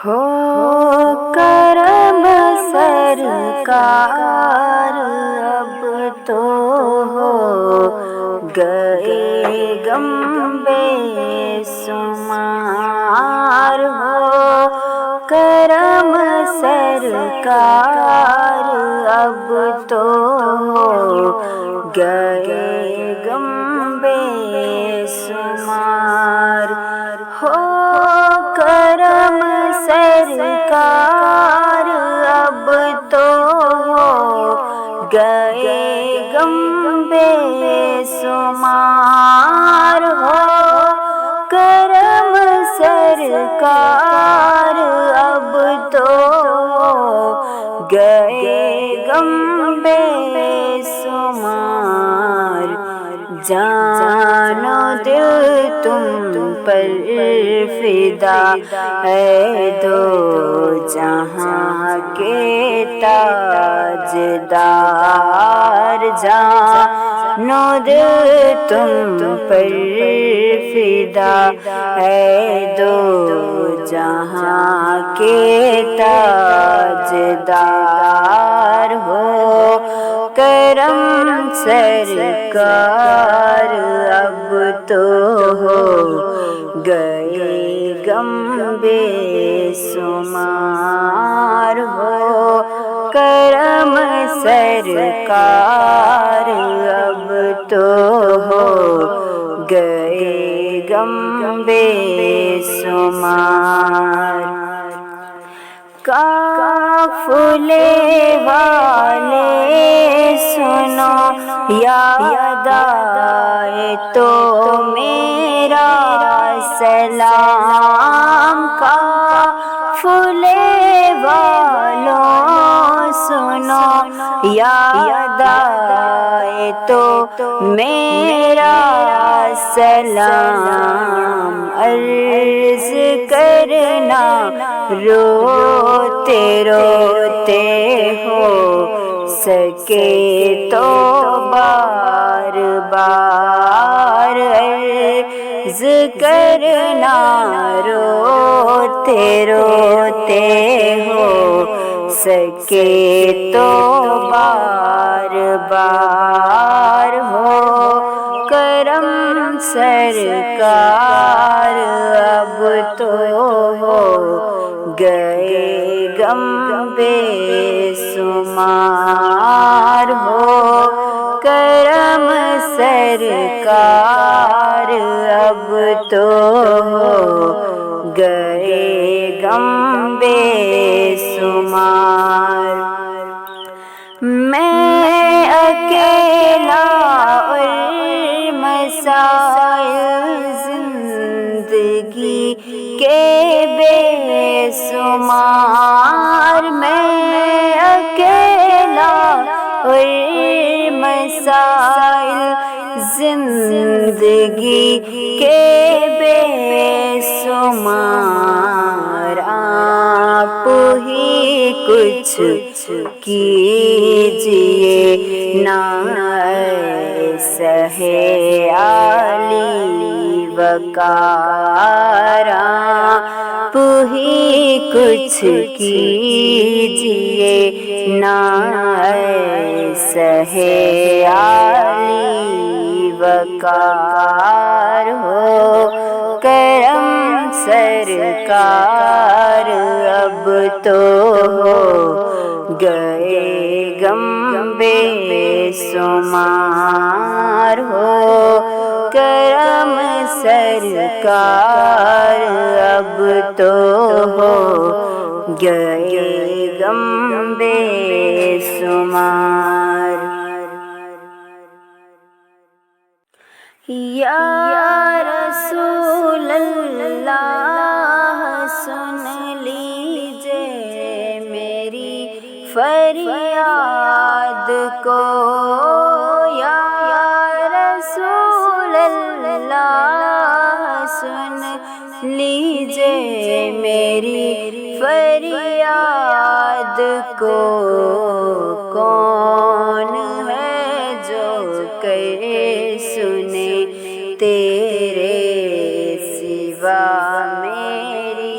ہو کرم سرکار اب تو ہو گئے غم بے شمار، ہو کرم سرکار اب تو ہو گئے غم بے شمار، ہو کرم سرکار اب تو ہو گئے غم بے شمار، ہو کرم سرکار اب تو ہو گئے غم بے شمار۔ جان و دل تم پر فدا ہے دو جہاں کے تاجدار، جان و دل تم پر فدا ہے دو جہاں کے تاجدار، ہو کرم سرکار اب تو ہو گئے غم بے شمار، ہو کرم سرکار اب تو ہو گئے غم بے شمار۔ قافلے والے سنو یاد آئے تو میرا سلام، قافلے والوں سنو یاد آئے تو میرا سلام، عرض کرنا روتے روتے ہو سکے تو بار بار، عرض کرنا روتے روتے ہو سکے تو بار بار، ہو کرم سرکار اب تو ہو گئے غم بے شمار، ہو کرم سرکار اب تو ہو گئے غم بے شمار۔ میں اکیلا اور مسائل زندگی کے بے شمار، میں اکیلا اور مسائل زندگی کے بے شمار، آپ ہی کچھ کیجیے نا سہے عالی وقار، آپ ہی کچھ کیجیے نا سہے عالی وقار، ہو کرم سرکار اب تو ہو گئے غم بے شمار، ہو کرم سرکار اب تو ہو گئے غم بے شمار۔ یا رسول اللہ سن لیجئے میری فریاد کو، یا رسول اللہ سن لیجئے میری فریاد کو، کون ہے جو کرے سنے تیرے سوا میری